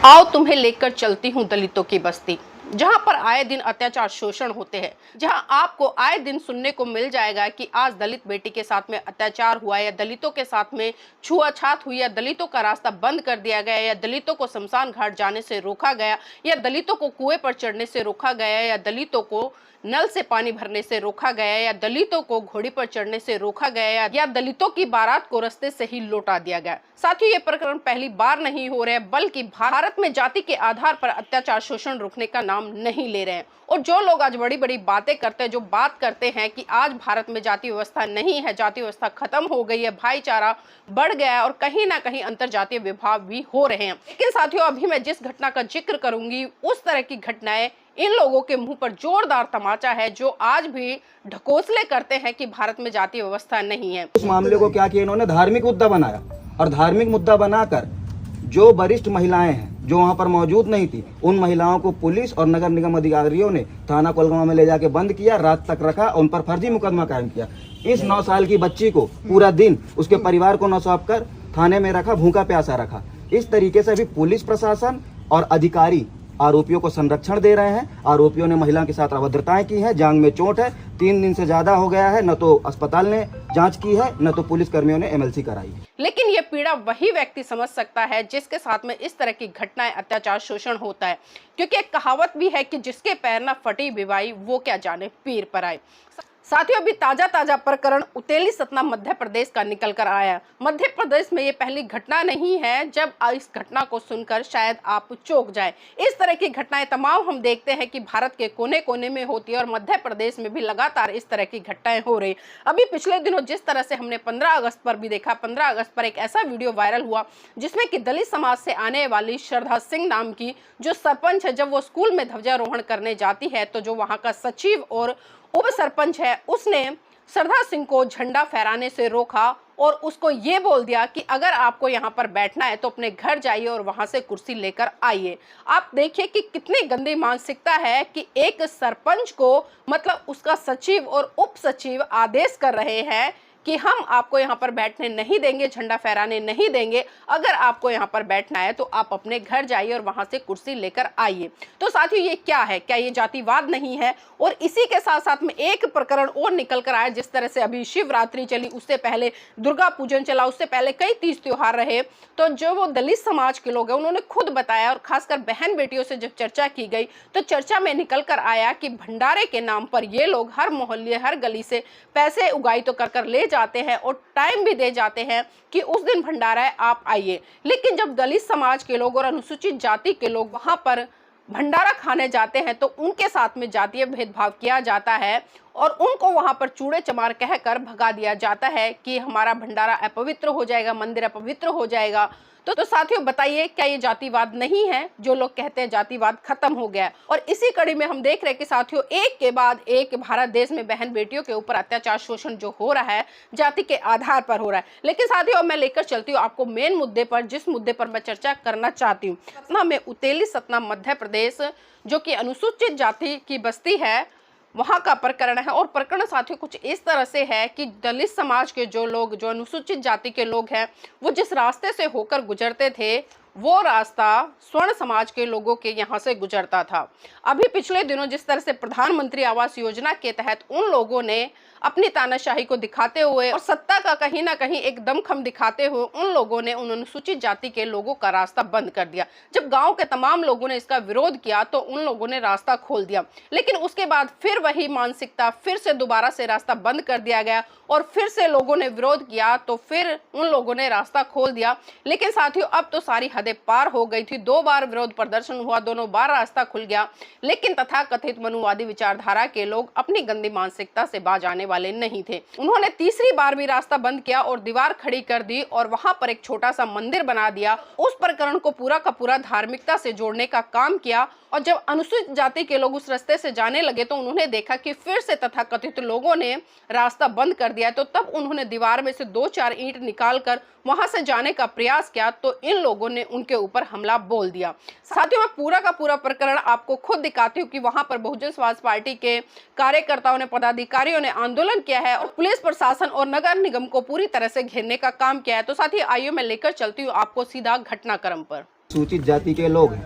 आओ तुम्हें लेकर चलती हूँ दलितों की बस्ती, जहां पर आए दिन अत्याचार शोषण होते हैं, जहां आपको आए दिन सुनने को मिल जाएगा कि आज दलित बेटी के साथ में अत्याचार हुआ या दलितों के साथ में छुआछात हुई या दलितों का रास्ता बंद कर दिया गया या दलितों को शमशान घाट जाने से रोका गया या दलितों को कुएं पर चढ़ने से रोका गया या दलितों को नल से पानी भरने से रोका गया या दलितों को घोड़ी पर चढ़ने से रोका गया या दलितों की बारात को रास्ते से ही लौटा दिया गया। साथ ही ये प्रकरण पहली बार नहीं हो रहे हैं, बल्कि भारत में जाति के आधार पर अत्याचार शोषण रुकने का नाम नहीं ले रहे हैं। और जो लोग आज बड़ी बड़ी बातें करते हैं, जो बात करते हैं कि आज भारत में जाति व्यवस्था नहीं है, जाति व्यवस्था खत्म हो गई है, भाईचारा बढ़ गया है और कहीं ना कहीं अंतर जातीय विभाग भी हो रहे हैं। लेकिन साथियों, अभी मैं जिस घटना का जिक्र करूंगी उस तरह की घटनाएं इन लोगों के मुंह पर जोरदार तमाचा है, जो आज भी ढकोसले करते हैं कि भारत में जातीय व्यवस्था नहीं है। इस मामले को क्या किया, इन्होंने धार्मिक मुद्दा बनाया और धार्मिक मुद्दा बनाकर जो वरिष्ठ महिलाएं हैं जो वहां पर मौजूद नहीं थी, उन महिलाओं को पुलिस और नगर निगम अधिकारियों ने थाना कोलगांव में ले जाके बंद किया, रात तक रखा और उन पर फर्जी मुकदमा कायम किया। इस 9 साल की बच्ची को पूरा दिन उसके परिवार को न सौंप कर थाने में रखा, भूखा प्यासा रखा। इस तरीके से भी पुलिस प्रशासन और अधिकारी आरोपियों को संरक्षण दे रहे हैं। आरोपियों ने महिला के साथ अभद्रताएं की हैं, जांघ में चोट है, 3 दिन से ज्यादा हो गया है, न तो अस्पताल ने जांच की है न तो पुलिस कर्मियों ने MLC कराई है। लेकिन ये पीड़ा वही व्यक्ति समझ सकता है जिसके साथ में इस तरह की घटनाएं, अत्याचार शोषण होता है, क्योंकि एक कहावत भी है कि जिसके पैर न फटी बिवाई वो क्या जाने पीर पर आए। साथियों, अभी ताजा प्रकरण उतेली सतना मध्य प्रदेश का निकल कर आया। मध्य प्रदेश में ये पहली घटना नहीं है जब इस घटना को सुनकर शायद आप चौंक जाए। इस तरह की घटनाएं तमाम हम देखते हैं कि भारत के कोने कोने में होती है और मध्य प्रदेश में भी लगातार इस तरह की घटनाएं हो रही। अभी पिछले दिनों जिस तरह से हमने 15 अगस्त पर भी देखा, 15 अगस्त पर एक ऐसा वीडियो वायरल हुआ जिसमें कि दलित समाज से आने वाली श्रद्धा सिंह नाम की जो सरपंच है, जब वो स्कूल में ध्वजारोहण करने जाती है तो जो वहां का सचिव और उप सरपंच है उसने श्रद्धा सिंह को झंडा फहराने से रोका और उसको ये बोल दिया कि अगर आपको यहाँ पर बैठना है तो अपने घर जाइए और वहां से कुर्सी लेकर आइए। आप देखिए कि कितनी गंदी मानसिकता है कि एक सरपंच को, मतलब उसका सचिव और उप सचिव आदेश कर रहे हैं कि हम आपको यहाँ पर बैठने नहीं देंगे, झंडा फहराने नहीं देंगे, अगर आपको यहाँ पर बैठना है तो आप अपने घर जाइए और वहां से कुर्सी लेकर आइए। तो साथियों, ये क्या है? क्या ये जातिवाद नहीं है? और इसी के साथ साथ में एक प्रकरण और निकल कर आया। जिस तरह से अभी शिवरात्रि चली, उससे पहले दुर्गा पूजन चला, उससे पहले कई तीज त्योहार रहे, तो जो वो दलित समाज के लोग हैं उन्होंने खुद बताया और खासकर बहन बेटियों से जब चर्चा की गई तो चर्चा में निकल कर आया कि भंडारे के नाम पर ये लोग हर मोहल्ले हर गली से पैसे उगाई तो कर ले जाते हैं और टाइम भी दे जाते हैं कि उस दिन भंडारा है, आप आइए। लेकिन जब दलित समाज के लोग और अनुसूचित जाति के लोग वहां पर भंडारा खाने जाते हैं तो उनके साथ में जातीय भेदभाव किया जाता है और उनको वहां पर चूड़े चमार कहकर भगा दिया जाता है कि हमारा भंडारा अपवित्र हो जाएगा, मंदिर अपवित्र हो जाएगा। तो साथियों, बताइए क्या ये जातिवाद नहीं है? जो लोग कहते हैं जातिवाद खत्म हो गया है। और इसी कड़ी में हम देख रहे हैं कि साथियों, एक के बाद एक भारत देश में बहन बेटियों के ऊपर अत्याचार शोषण जो हो रहा है जाति के आधार पर हो रहा है। लेकिन साथियों, मैं लेकर चलती हूँ आपको मेन मुद्दे पर, जिस मुद्दे पर मैं चर्चा करना चाहती हूँ। सतना में उतेली सतना मध्य प्रदेश, जो कि अनुसूचित जाति की बस्ती है, वहां का प्रकरण है। और प्रकरण साथियों कुछ इस तरह से है कि दलित समाज के जो लोग, जो अनुसूचित जाति के लोग हैं, वो जिस रास्ते से होकर गुजरते थे वो रास्ता स्वर्ण समाज के लोगों के यहाँ से गुजरता था। अभी पिछले दिनों जिस तरह से प्रधानमंत्री आवास योजना के तहत उन लोगों ने अपनी तानाशाही को दिखाते हुए और सत्ता का कहीं ना कहीं एक दमखम दिखाते हुए उन लोगों ने उन अनुसूचित जाति के लोगों का रास्ता बंद कर दिया। जब गांव के तमाम लोगों ने इसका विरोध किया तो उन लोगों ने रास्ता खोल दिया, लेकिन उसके बाद फिर वही मानसिकता, फिर से दोबारा से रास्ता बंद कर दिया गया और फिर से लोगों ने विरोध किया तो फिर उन लोगों ने रास्ता खोल दिया। लेकिन साथियों, अब तो सारी हदें पार हो गई थी। 2 बार विरोध प्रदर्शन हुआ, दोनों बार रास्ता खुल गया, लेकिन तथाकथित मनुवादी विचारधारा के लोग अपनी गंदी मानसिकता से बाज आने वाले नहीं थे। उन्होंने तीसरी बार भी रास्ता बंद किया और दीवार खड़ी कर दी और वहां पर एक छोटा सा मंदिर बना दिया। उस प्रकरण को पूरा का पूरा धार्मिकता से जोड़ने का काम किया। और जब अनुसूचित जाति के लोग उस रास्ते से जाने लगे तो उन्होंने देखा कि फिर से तथाकथित लोगों ने रास्ता बंद कर दिया। तो तब उन्होंने दीवार में से 2-4 ईंट निकालकर वहां से जाने का प्रयास किया तो इन लोगों ने उनके ऊपर हमला बोल दिया। साथियों, मैं पूरा का पूरा प्रकरण आपको खुद दिखाती हूँ कि वहां पर बहुजन समाज पार्टी के कार्यकर्ताओं ने, पदाधिकारियों ने आंदोलन किया है और पुलिस प्रशासन और नगर निगम को पूरी तरह से घेरने का काम किया है। तो साथियों, आइए मैं लेकर चलती हूँ आपको सीधा घटनाक्रम पर। सूचित जाति के लोग हैं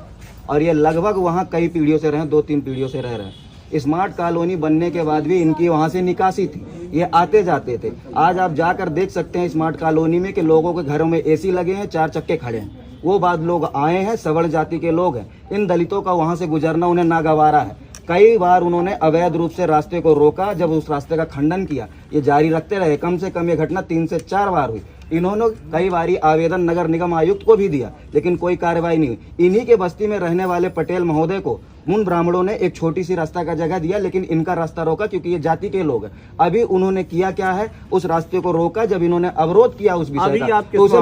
और ये लगभग वहाँ कई पीढ़ियों से रहे हैं, 2-3 पीढ़ियों से रह रहे हैं। स्मार्ट कॉलोनी बनने के बाद भी इनकी वहाँ से निकासी थी, ये आते जाते थे। आज आप जाकर देख सकते हैं स्मार्ट कॉलोनी में कि लोगों के घरों में एसी लगे हैं, 4 चक्के खड़े हैं। वो बाद लोग आए हैं, सवर्ण जाति के लोग हैं। इन दलितों का वहाँ से गुजरना उन्हें नागवारा है। कई बार उन्होंने अवैध रूप से रास्ते को रोका, जब उस रास्ते का खंडन किया, ये जारी रखते रहे। कम से कम ये घटना 3 से 4 बार हुई। इन्होंने कई बारी आवेदन नगर निगम आयुक्त को भी दिया, लेकिन कोई कार्रवाई नहीं हुई। इन्हीं के बस्ती में रहने वाले पटेल महोदय को मुन ब्राह्मणों ने एक छोटी सी रास्ता का जगह दिया, लेकिन इनका रास्ता रोका क्योंकि ये जाति के लोग हैं। अभी उन्होंने किया क्या है, उस रास्ते को रोका। जब इन्होंने अवरोध किया उस विषय का, तो उसे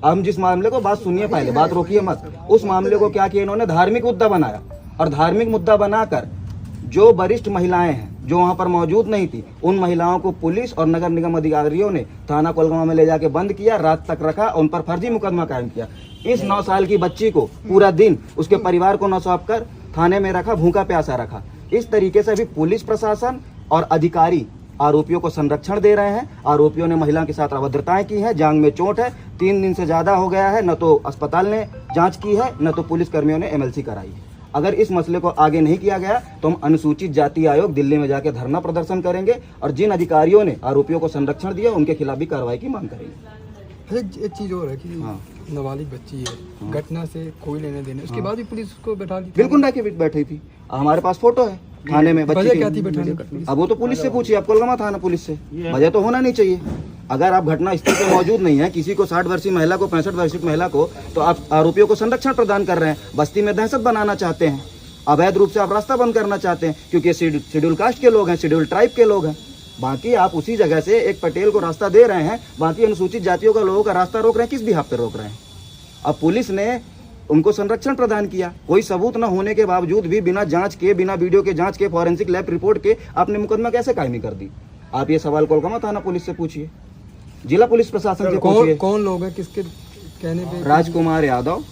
हम जिस मामले को, बात सुनिए पहले, बात रोकिए मत। उस मामले को क्या किया इन्होंने, धार्मिक मुद्दा बनाया। और धार्मिक मुद्दा बनाकर जो वरिष्ठ महिलाएं हैं जो वहां पर मौजूद नहीं थी, उन महिलाओं को पुलिस और नगर निगम अधिकारियों ने थाना कोलगांव में ले जाके बंद किया, रात तक रखा, उन पर फर्जी मुकदमा कायम किया। इस 9 साल की बच्ची को पूरा दिन उसके परिवार को न सौंप कर थाने में रखा, भूखा प्यासा रखा। इस तरीके से अभी पुलिस प्रशासन और अधिकारी आरोपियों को संरक्षण दे रहे हैं। आरोपियों ने महिला के साथ अभद्रताएं की हैं, जांघ में चोट है, 3 दिन से ज्यादा हो गया है। न तो अस्पताल ने जांच की है, न तो पुलिस कर्मियों ने MLC कराई है। अगर इस मसले को आगे नहीं किया गया तो हम अनुसूचित जाति आयोग दिल्ली में जाकर धरना प्रदर्शन करेंगे और जिन अधिकारियों ने आरोपियों को संरक्षण दिया उनके खिलाफ भी कार्रवाई की मांग करेंगे। एक चीज और है कि नाबालिग बच्ची है, घटना से कोई लेने देने, उसके बाद भी पुलिस उसको बैठा दी। बिल्कुल डाके बैठी थी, हमारे पास फोटो है थाने में बच्ची क्या थी बैठाने की? अब वो तो पुलिस से पूछिए, आप कोलगांव थाना पुलिस से। वजह तो होना नहीं चाहिए। अगर आप घटना स्थल पे मौजूद नहीं है, किसी को 60 वर्षीय महिला को, 65 वर्षीय महिला को, तो आप आरोपियों को संरक्षण प्रदान कर रहे हैं, बस्ती में दहशत बनाना चाहते हैं, अवैध रूप से आप रास्ता बंद करना चाहते हैं, क्योंकि शेड्यूल कास्ट के लोग हैं, शेड्यूल ट्राइब के लोग हैं। बाकी आप उसी जगह से एक पटेल को रास्ता दे रहे हैं, बाकी अनुसूचित जातियों का लोगों का रास्ता रोक रहे हैं। किस बिहाफ पे रोक रहे हैं? अब पुलिस ने उनको संरक्षण प्रदान किया, कोई सबूत न होने के बावजूद भी, बिना जांच के, बिना वीडियो के जांच के, फॉरेंसिक लैब रिपोर्ट के आपने मुकदमा कैसे कायमी कर दी? आप ये सवाल कोलकाता थाना पुलिस से पूछिए, जिला पुलिस प्रशासन से पूछिए। कौन लोग हैं, किसके कहने पे? राजकुमार यादव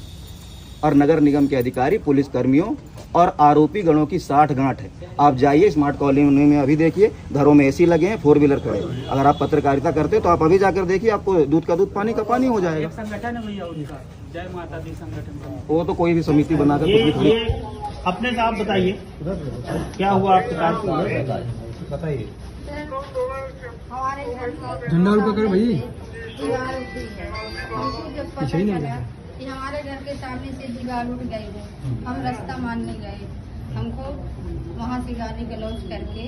और नगर निगम के अधिकारी, पुलिस कर्मियों और आरोपी गणों की 60 गांठ है। आप जाइए स्मार्ट कॉलोनी में, अभी देखिए घरों में एसी लगे हैं, 4 व्हीलर खड़े हैं। अगर आप पत्रकारिता करते तो आप अभी जाकर देखिए, आपको दूध का दूध, पानी का पानी हो जाएगा। संगठन है भैया उनका, जय माता दी संगठन। वो तो कोई भी समिति बनाकर ये अपने से आप बताइए क्या हुआ आपके साथ, बताइए। झंडा ऊपर करो भाई। पीछे ही नहीं कि हमारे घर के सामने से दीवार उठ गई है, हम रास्ता मानने गए, हमको वहाँ से गाली गलौज करके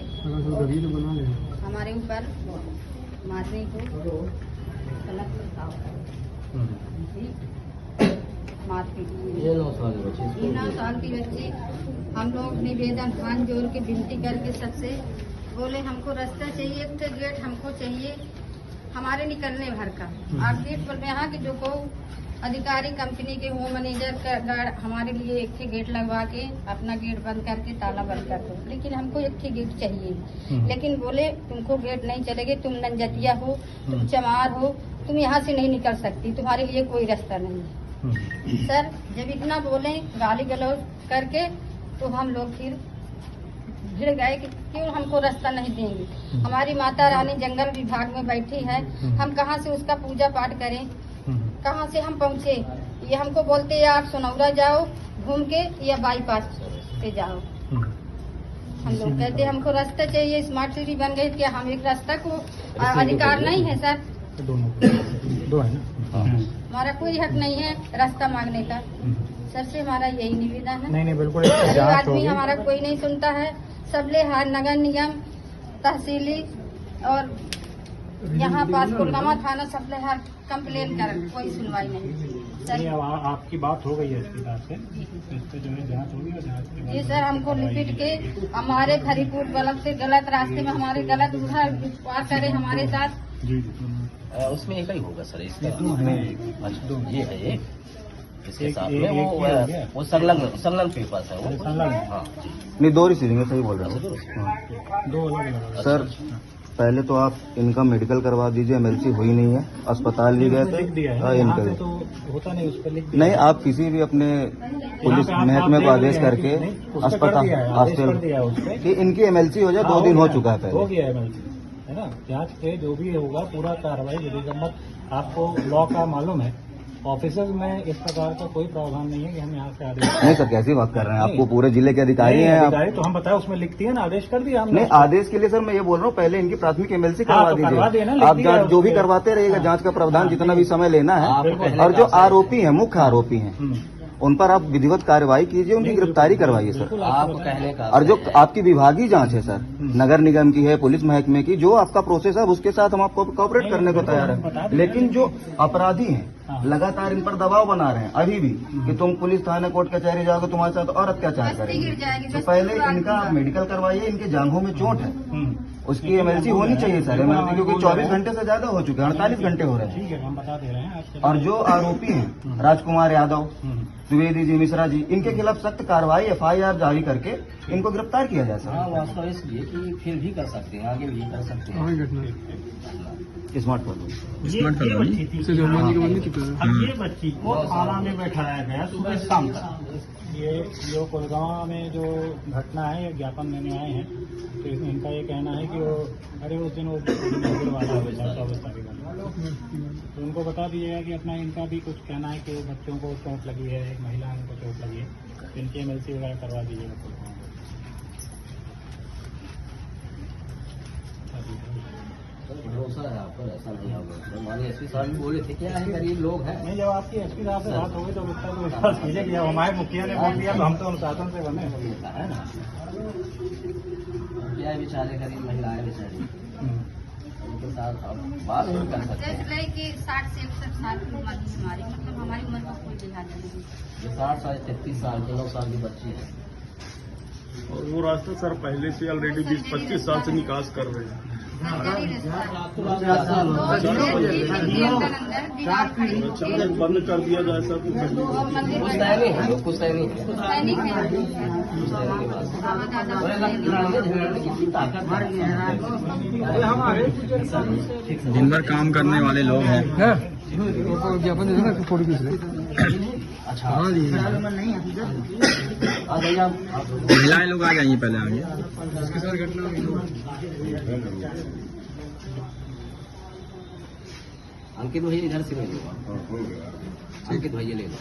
हमारे ऊपर मारने को गलत प्रस्ताव मारपीट। ये 9 साल की बच्ची, हम लोग निवेदन हाथ जोड़ के विनती करके सबसे बोले हमको रास्ता चाहिए, तो गेट हमको चाहिए हमारे निकलने भर का। आप गेट पर यहाँ के जो को अधिकारी कंपनी के होम मैनेजर का गार्ड हमारे लिए एक ही गेट लगवा के अपना गेट बंद करके ताला बंद कर दो, लेकिन हमको एक ही गेट चाहिए। लेकिन बोले तुमको गेट नहीं चलेगी, तुम नंजतिया हो, तुम चमार हो, तुम यहाँ से नहीं निकल सकती, तुम्हारे लिए कोई रास्ता नहीं है। सर जब इतना बोले गाली गलौज करके, तो हम लोग फिर भिड़ गए कि क्यों हमको रास्ता नहीं देंगे। हमारी माता रानी जंगल विभाग में बैठी है, हम कहाँ से उसका पूजा पाठ करें, कहाँ से हम पहुँचे? ये हमको बोलते या आप सोनौरा जाओ घूम के, या बाईपास से जाओ। हम लोग कहते हमको रास्ता चाहिए, स्मार्ट सिटी बन गई, क्या हम एक रास्ता को अधिकार नहीं है सर? दो है ना, हमारा कोई हक नहीं है रास्ता मांगने का। सर से हमारा यही निवेदन है। नहीं बिल्कुल, आदमी हमारा कोई नहीं सुनता है। सबले हार नगर निगम, तहसीली और यहाँ पास कोलगामा थाना सबले हार कंप्लेन कर, कोई सुनवाई नहीं। सर आपकी बात हो गई है इसके साथ से, इस पे जो है जांच होगी और जांच के बाद जी सर, हमको लिपिट के हमारे फरीपुर गलत से गलत रास्ते में हमारे गलत उधर पार करे हमारे साथ। जी उसमें एक ही होगा सर, इसका अच्छा ये है एक, इसके साथ में वो संलग्न पेपर्स है वो। हाँ नहीं, 2 रिसीविंग, सही बोल रहे हो। दो अलग। सर पहले तो आप इनका मेडिकल करवा दीजिए, MLC हुई नहीं है, अस्पताल भी गए लिख दिया थे। है, यहाँ पे तो होता नहीं, उस पर लिख दिया। नहीं, आप किसी भी अपने पुलिस महकमे को आदेश करके अस्पताल कि इनकी MLC हो जाए। 2 दिन हो चुका है हो पहले। गया MLC है ना, जांच के जो भी होगा पूरा कार्रवाई विधि सम्मत। आपको लॉ का मालूम है ऑफिसर्स में इस प्रकार का कोई प्रावधान नहीं है कि हम यहाँ से आदेश नहीं सर, कैसी बात कर रहे हैं? आपको पूरे जिले के अधिकारी हैं आप। अधिकारी तो हम बताए उसमें लिखती है ना, आदेश कर दिया हमने। नहीं, आदेश के लिए सर मैं ये बोल रहा हूँ, पहले इनकी प्राथमिक एमएलसी हाँ, करवा तो करवा दीजिए। देना, लिख आप दिया जांच जो भी उसमें। करवाते रहिएगा, जांच का प्रावधान जितना भी समय लेना है। और जो आरोपी हैं, मुख्य आरोपी हैं, उन पर आप विधिवत कार्रवाई कीजिए, उनकी गिरफ्तारी करवाइए सर। आप कहने का और जो आपकी विभागीय जांच है सर, नगर निगम की है, पुलिस महकमे की, जो आपका प्रोसेस है उसके साथ हम आपको कोऑपरेट करने को तैयार है। लेकिन जो अपराधी हैं लगातार इन पर दबाव बना रहे हैं अभी भी कि तुम पुलिस थाने कोर्ट कचहरी जाओगे, तुम्हारे साथ और अत्याचार बस्ती गिर जाएगी, करेंगे। तो बस्ती पहले पूरा इनका आप मेडिकल करवाइए, इनके जांघों में चोट है, उसकी तो एमएलसी होनी चाहिए सर। एमएलसी क्योंकि 24 घंटे से ज्यादा हो चुके हैं, 48 घंटे हो रहे हैं। ठीक है, हम बता दे रहे हैं आपसे। और जो आरोपी हैं राजकुमार यादव, द्विवेदी जी, मिश्रा जी, इनके खिलाफ सख्त कार्रवाई FIR जारी करके इनको गिरफ्तार किया जाए हाँ, सर। वास्तव इसलिए कि फिर भी कर सकते हैं, आगे भी कर सकते हैं। वही घटना स्मार्टफोन ये बच्ची थी। से जो हनुमान जी के मंदिर की तरफ अब ये बच्ची को थाना में बैठाया गया सुबह शाम तक। ये जो कोलगांव में जो घटना है, ये ज्ञापन देने आए हैं, तो इनका ये कहना है कि वो अरे उस दिन वो मंदिर वाला बेचारा 24 तारीख वाला, तो उनको बता दीजिएगा कि अपना इनका भी कुछ कहना है कि बच्चों को चोट लगी है, एक महिला को चोट लगी है, तो इनकी MLC वगैरह करवा दीजिएगा कोलगांव में। भरोसा है आप पर, ऐसा नहीं होगा। हमारे SP साहब भी बोले थे, क्या है गरीब लोग हैं। नहीं, जब आपकी SP साहब से बात हो गई तो उसका तो विश्वास कीजिए कि जब हमारे मुखिया ने बोल दिया तो हम तो अनुशासन से बने। है ना, क्या है, बेचारे गरीब महिलाएं बेचारी, उनके साथ आप बात नहीं कर सकते। जैसे रहे कि 60 से 61 साल की उम्र की हमारी, मतलब हमारी उम्र का कोई लिहाज नहीं। ये 60 साल 33 साल के 9 साल की बच्ची है। और वो रास्ता सर पहले से ऑलरेडी 20-25 साल से निकास कर रहे हैं। सरकारी रास्ता बंद कर दिया जाए सर कुछ कुछ तय नहीं है, कुछ तय नहीं है। सैनिक है, कुछ तय नहीं है बस। हवा ज्यादा और लड़ने झगड़ने की कितनी ताकत है। दिन भर काम करने वाले लोग हैं। ज्ञापन दे देना, फोटो खींच ले। अच्छा, हाँ जी, आ जाइए आप। महिलाएं लोग आ जाइए पहले आगे। इसके साथ घटना अंकित भैया इधर से ले लो, अंकित भैया ले लो।